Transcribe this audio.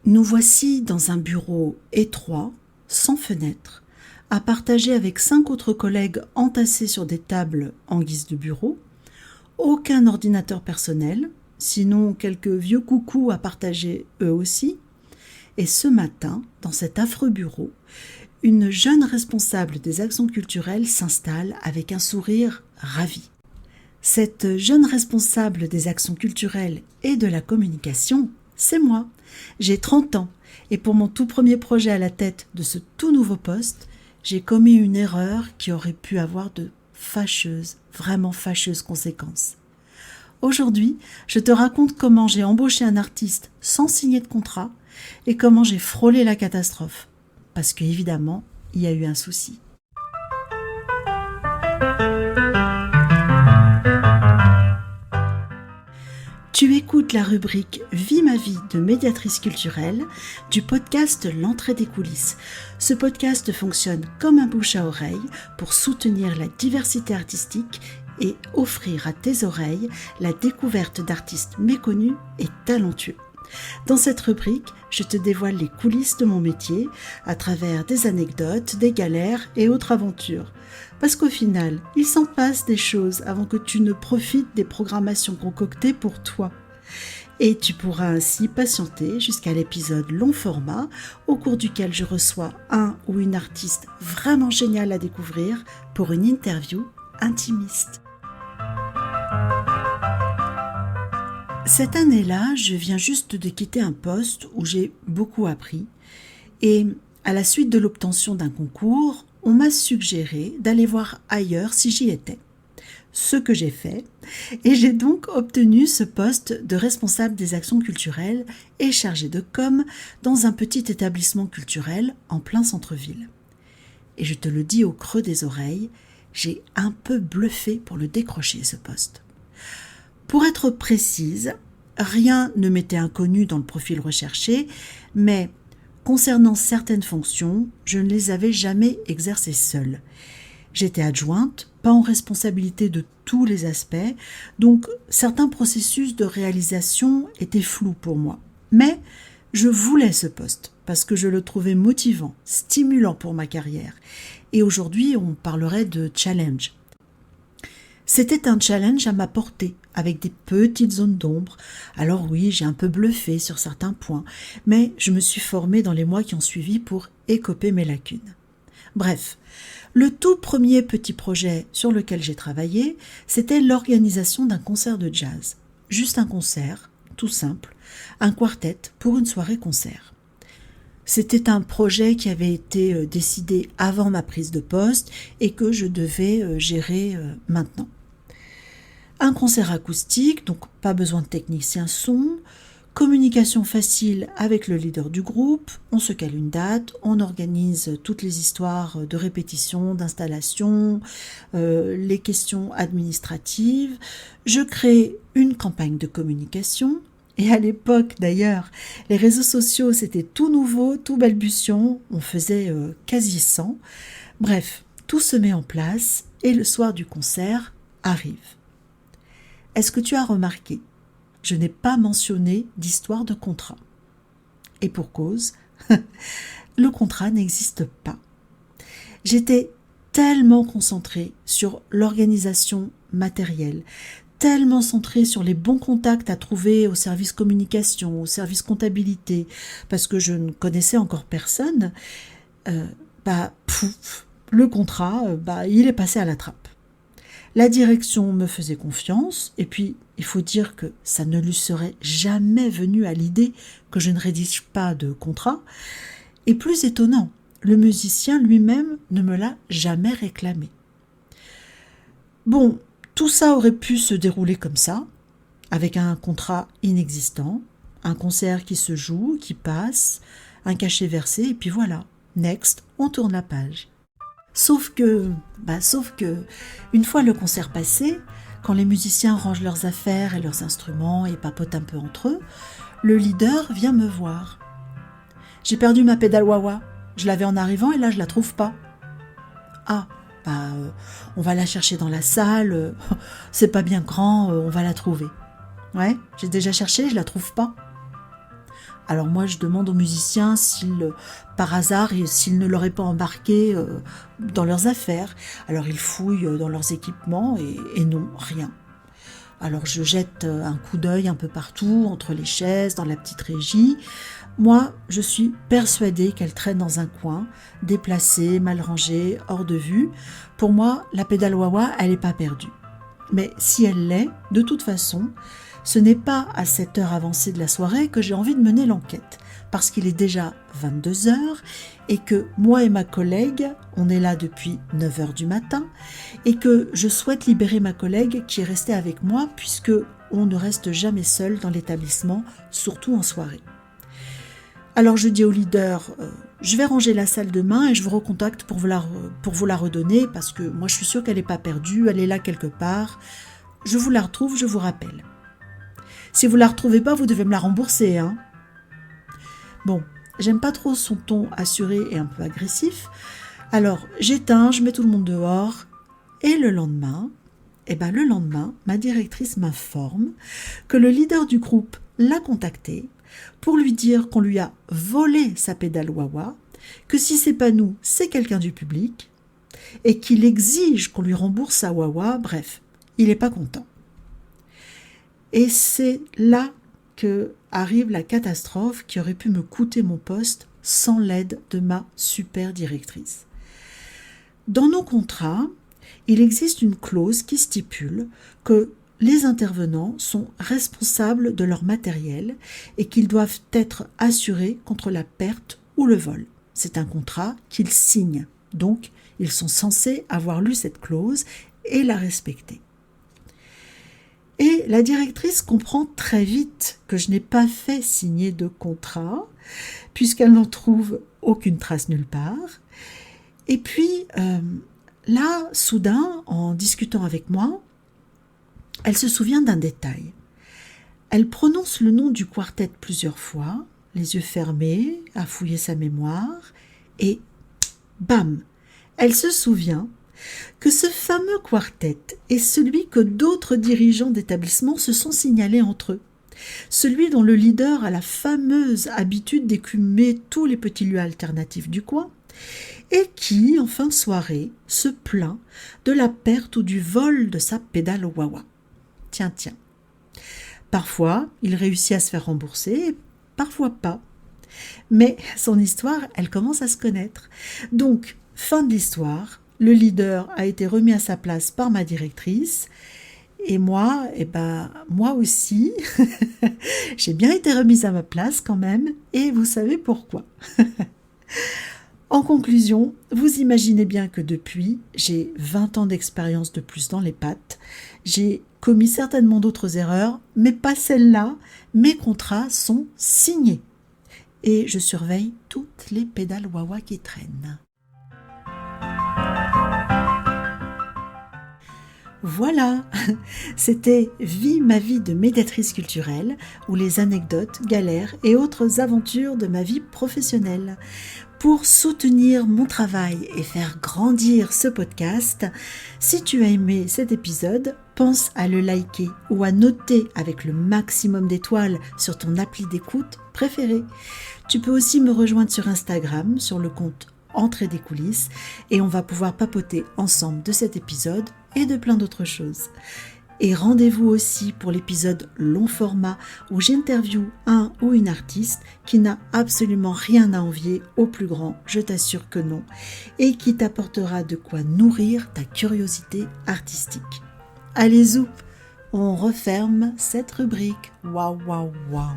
Nous voici dans un bureau étroit, sans fenêtre, à partager avec 5 autres collègues entassés sur des tables en guise de bureau, aucun ordinateur personnel, sinon quelques vieux coucous à partager eux aussi. Et ce matin, dans cet affreux bureau, une jeune responsable des actions culturelles s'installe avec un sourire ravi. Cette jeune responsable des actions culturelles et de la communication, c'est moi. J'ai 30 ans et pour mon tout premier projet à la tête de ce tout nouveau poste, j'ai commis une erreur qui aurait pu avoir de fâcheuses, vraiment fâcheuses conséquences. Aujourd'hui, je te raconte comment j'ai embauché un artiste sans signer de contrat et comment j'ai frôlé la catastrophe. Parce qu'évidemment, il y a eu un souci. Tu écoutes la rubrique « Vie ma vie » de Médiatrice culturelle du podcast L'entrée des coulisses. Ce podcast fonctionne comme un bouche à oreille pour soutenir la diversité artistique et offrir à tes oreilles la découverte d'artistes méconnus et talentueux. Dans cette rubrique, je te dévoile les coulisses de mon métier à travers des anecdotes, des galères et autres aventures. Parce qu'au final, il s'en passe des choses avant que tu ne profites des programmations concoctées pour toi. Et tu pourras ainsi patienter jusqu'à l'épisode long format au cours duquel je reçois un ou une artiste vraiment géniale à découvrir pour une interview intimiste. Cette année-là, je viens juste de quitter un poste où j'ai beaucoup appris et à la suite de l'obtention d'un concours, on m'a suggéré d'aller voir ailleurs si j'y étais. Ce que j'ai fait et j'ai donc obtenu ce poste de responsable des actions culturelles et chargé de com dans un petit établissement culturel en plein centre-ville. Et je te le dis au creux des oreilles, j'ai un peu bluffé pour le décrocher ce poste. Pour être précise, rien ne m'était inconnu dans le profil recherché, mais concernant certaines fonctions, je ne les avais jamais exercées seule. J'étais adjointe, pas en responsabilité de tous les aspects, donc certains processus de réalisation étaient flous pour moi. Mais je voulais ce poste parce que je le trouvais motivant, stimulant pour ma carrière. Et aujourd'hui, on parlerait de challenge. C'était un challenge à ma portée, avec des petites zones d'ombre. Alors oui, j'ai un peu bluffé sur certains points, mais je me suis formée dans les mois qui ont suivi pour écoper mes lacunes. Bref, le tout premier petit projet sur lequel j'ai travaillé, c'était l'organisation d'un concert de jazz. Juste un concert, tout simple, un quartet pour une soirée concert. C'était un projet qui avait été décidé avant ma prise de poste et que je devais gérer maintenant. Un concert acoustique, donc pas besoin de technicien son, communication facile avec le leader du groupe, on se cale une date, on organise toutes les histoires de répétition, d'installation, les questions administratives, je crée une campagne de communication. Et à l'époque, d'ailleurs, les réseaux sociaux, c'était tout nouveau, tout balbutiant, on faisait quasi 100. Bref, tout se met en place et le soir du concert arrive. Est-ce que tu as remarqué ? Je n'ai pas mentionné d'histoire de contrat. Et pour cause, le contrat n'existe pas. J'étais tellement concentrée sur l'organisation matérielle, tellement centrée sur les bons contacts à trouver au service communication, au service comptabilité, parce que je ne connaissais encore personne, le contrat, il est passé à la trappe. La direction me faisait confiance, et puis il faut dire que ça ne lui serait jamais venu à l'idée que je ne rédige pas de contrat. Et plus étonnant, le musicien lui-même ne me l'a jamais réclamé. Bon, tout ça aurait pu se dérouler comme ça, avec un contrat inexistant, un concert qui se joue, qui passe, un cachet versé, et puis voilà, next, on tourne la page. Sauf que, une fois le concert passé, quand les musiciens rangent leurs affaires et leurs instruments et papotent un peu entre eux, le leader vient me voir. « J'ai perdu ma pédale wah-wah, je l'avais en arrivant et là je la trouve pas. » « Ah, on va la chercher dans la salle, c'est pas bien grand, on va la trouver. » « Ouais, j'ai déjà cherché, je la trouve pas. » Alors moi, je demande aux musiciens par hasard, s'ils ne l'auraient pas embarqué dans leurs affaires. Alors ils fouillent dans leurs équipements et non, rien. Alors je jette un coup d'œil un peu partout, entre les chaises, dans la petite régie. Moi, je suis persuadée qu'elle traîne dans un coin, déplacée, mal rangée, hors de vue. Pour moi, la pédale wah-wah, elle n'est pas perdue. Mais si elle l'est, de toute façon, ce n'est pas à cette heure avancée de la soirée que j'ai envie de mener l'enquête, parce qu'il est déjà 22 heures et que moi et ma collègue, on est là depuis 9 heures du matin et que je souhaite libérer ma collègue qui est restée avec moi puisque on ne reste jamais seul dans l'établissement, surtout en soirée. Alors je dis au leader, je vais ranger la salle demain et je vous recontacte pour vous la redonner parce que moi je suis sûre qu'elle n'est pas perdue, elle est là quelque part. Je vous la retrouve, je vous rappelle. Si vous la retrouvez pas, vous devez me la rembourser, hein. Bon, j'aime pas trop son ton assuré et un peu agressif. Alors j'éteins, je mets tout le monde dehors et le lendemain, ma directrice m'informe que le leader du groupe l'a contacté pour lui dire qu'on lui a volé sa pédale wah-wah, que si c'est pas nous, c'est quelqu'un du public, et qu'il exige qu'on lui rembourse sa wah-wah, bref, il n'est pas content. Et c'est là que arrive la catastrophe qui aurait pu me coûter mon poste sans l'aide de ma super directrice. Dans nos contrats, il existe une clause qui stipule que les intervenants sont responsables de leur matériel et qu'ils doivent être assurés contre la perte ou le vol. C'est un contrat qu'ils signent, donc ils sont censés avoir lu cette clause et la respecter. Et la directrice comprend très vite que je n'ai pas fait signer de contrat, puisqu'elle n'en trouve aucune trace nulle part. Et puis, là, soudain, en discutant avec moi, elle se souvient d'un détail. Elle prononce le nom du quartet plusieurs fois, les yeux fermés, à fouiller sa mémoire, et bam, elle se souvient que ce fameux quartet est celui que d'autres dirigeants d'établissement se sont signalés entre eux. Celui dont le leader a la fameuse habitude d'écumer tous les petits lieux alternatifs du coin et qui, en fin de soirée, se plaint de la perte ou du vol de sa pédale wah-wah. Tiens. Parfois, il réussit à se faire rembourser, parfois pas. Mais son histoire, elle commence à se connaître. Donc, fin de l'histoire, le leader a été remis à sa place par ma directrice. Et moi, moi aussi, j'ai bien été remise à ma place quand même. Et vous savez pourquoi. En conclusion, vous imaginez bien que depuis, j'ai 20 ans d'expérience de plus dans les pattes. J'ai commis certainement d'autres erreurs, mais pas celle-là. Mes contrats sont signés. Et je surveille toutes les pédales wah-wah qui traînent. Voilà, c'était Vie ma vie de médiatrice culturelle, où les anecdotes, galères et autres aventures de ma vie professionnelle. Pour soutenir mon travail et faire grandir ce podcast, si tu as aimé cet épisode, pense à le liker ou à noter avec le maximum d'étoiles sur ton appli d'écoute préféré. Tu peux aussi me rejoindre sur Instagram, sur le compte Entrée des coulisses, et on va pouvoir papoter ensemble de cet épisode et de plein d'autres choses. Et rendez-vous aussi pour l'épisode long format où j'interviewe un ou une artiste qui n'a absolument rien à envier au plus grand, je t'assure que non, et qui t'apportera de quoi nourrir ta curiosité artistique. Allez, zou, on referme cette rubrique. Waouh, waouh, waouh.